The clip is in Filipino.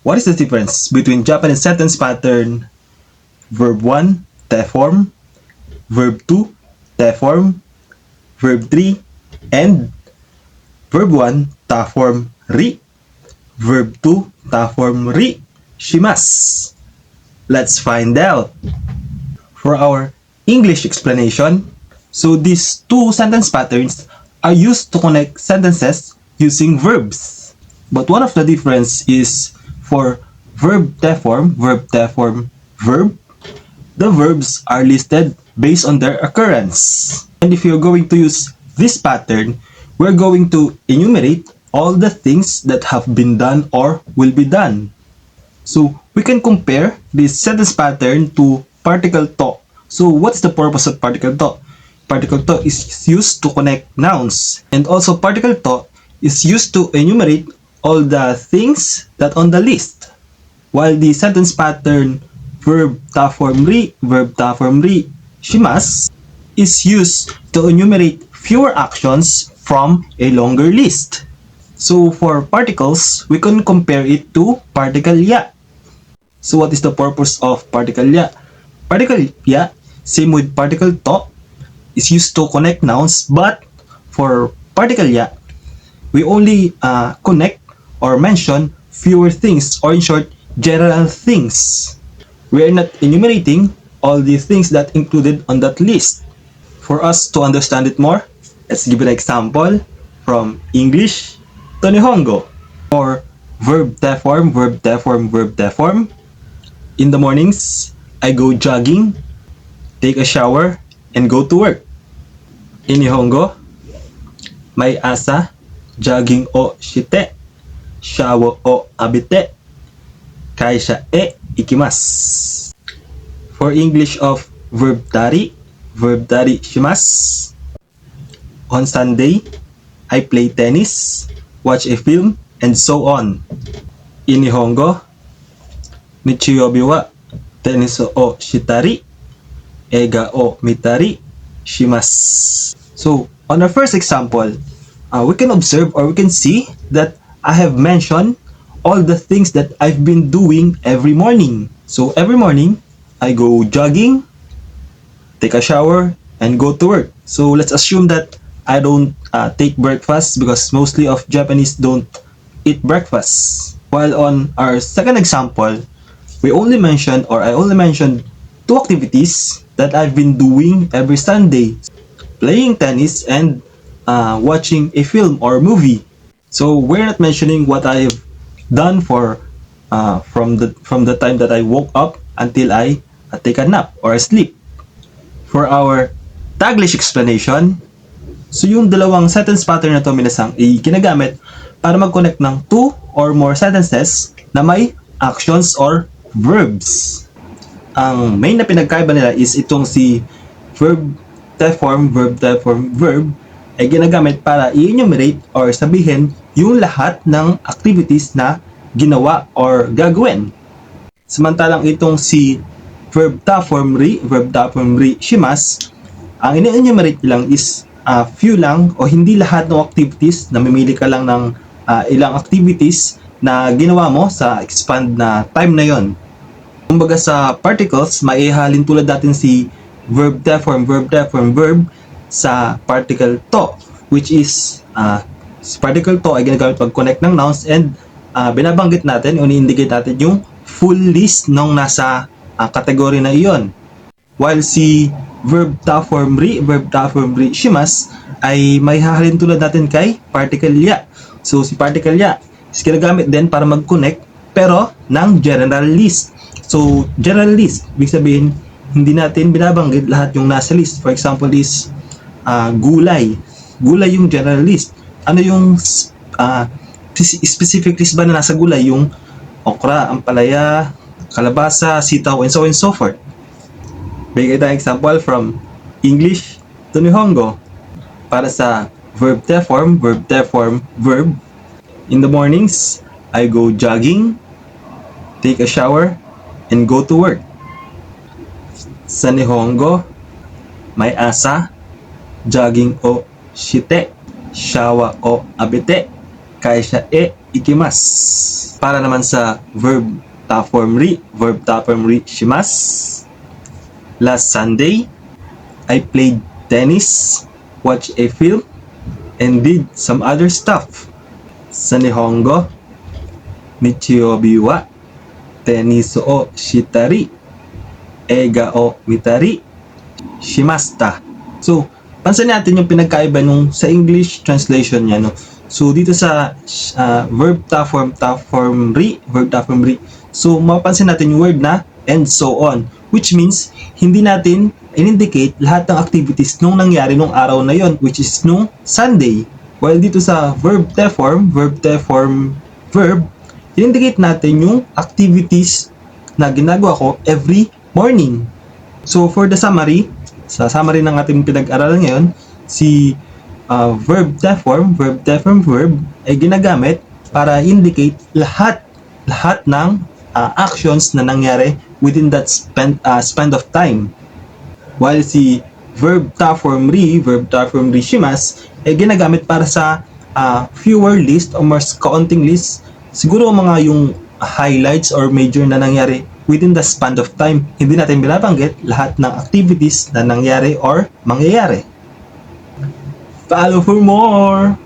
What is the difference between Japanese sentence pattern verb 1, te form, verb 2, te form, verb 3, and verb 1, ta form ri, verb 2, ta form ri, shimasu? Let's find out. For our English explanation, so these two sentence patterns are used to connect sentences using verbs. But one of the difference is for verb te form, verb, the verbs are listed based on their occurrence. And if you're going to use this pattern, we're going to enumerate all the things that have been done or will be done. So we can compare this sentence pattern to particle to. So what's the purpose of particle to? Particle to is used to connect nouns, and also particle to is used to enumerate all the things that on the list. While the sentence pattern verb ta form ri, shimasu is used to enumerate fewer actions from a longer list. So for particles, we can compare it to particle ya. So what is the purpose of particle ya? Particle ya, same with particle to, is used to connect nouns, but for particle ya, we only connect or mention fewer things, or in short, general things. We are not enumerating all the things that included on that list. For us to understand it more, let's give an example from English to Nihongo. For verb te form, in the mornings, I go jogging, take a shower, and go to work. In Nihongo, may asa, jogging o shite, shower o abite, kaisha e ikimasu. For English of verb tari shimasu. On Sunday, I play tennis, watch a film, and so on. In Nihongo, Nichiyobi wa tennis o shitari, eiga o mitari shimasu. So, on our first example, we can observe or we can see that I have mentioned all the things that I've been doing every morning. So, every morning, I go jogging, take a shower, and go to work. So, let's assume that I don't take breakfast because mostly of Japanese don't eat breakfast. While on our second example, I only mentioned two activities that I've been doing every Sunday: playing tennis and watching a film or movie. So we're not mentioning what I've done for from the time that I woke up until I take a nap or sleep. For our Taglish explanation, so yung dalawang sentence pattern na to minasang ginagamit para mag-connect ng two or more sentences na may actions or verbs. Ang main na pinagkaiba nila is itong si verb te form, verb ay ginagamit para i-enumerate or sabihin yung lahat ng activities na ginawa or gagawin. Samantalang itong si verb ta form ri shimasu, ang ini-enumerate lang is few lang o hindi lahat ng activities. Namimili ka lang ng ilang activities na ginawa mo sa expand na time na yon. Kumbaga sa particles, maihalin tulad natin si verb te form, verb sa particle to, which is si particle to ay ginagamit pag-connect ng nouns, and binabanggit natin o ni-indicate natin yung full list ng nasa category na iyon. While si verb ta form ri shimasu ay may hahalin tulad natin kay particle ya. So si particle ya is ginagamit din para mag-connect pero ng general list. So general list, ibig sabihin hindi natin binabanggit lahat yung nasa list. For example is gulay. Gulay yung general list. Ano yung specific list ba na nasa gulay? Yung okra, ampalaya, kalabasa, sitaw, and so on and so forth. Bigay tayong example from English to Nihongo. Para sa verb te form, verb. In the mornings, I go jogging, take a shower, and go to work. Sa Nihongo, may asa, jogging o shite, shower o abite, kaisha e ikimasu. Para naman sa verb ta form ri shimasu. Last Sunday, I played tennis, watched a film, and did some other stuff. Sa Nihongo, Nichiyobi wa tenis o shitari, eiga o mitari shimasta. So, pansin natin yung pinagkaiba nung sa English translation niya, no? So, dito sa verb ta form ri, so, mapapansin natin yung word na and so on, which means, hindi natin in-indicate lahat ng activities nung nangyari nung araw na yon, which is nung Sunday. While dito sa verb, in-indicate natin yung activities na ginagawa ko every morning. So, for the summary, sa summary ng ating pinag-aralan ngayon, si verb ay ginagamit para indicate lahat ng actions na nangyari within that span of time. While si verb ta form ri shimasu ay ginagamit para sa fewer list o mas kaunting list. Siguro mga yung highlights or major na nangyari within the span of time. Hindi natin binabanggit lahat ng activities na nangyari or mangyayari. Follow for more!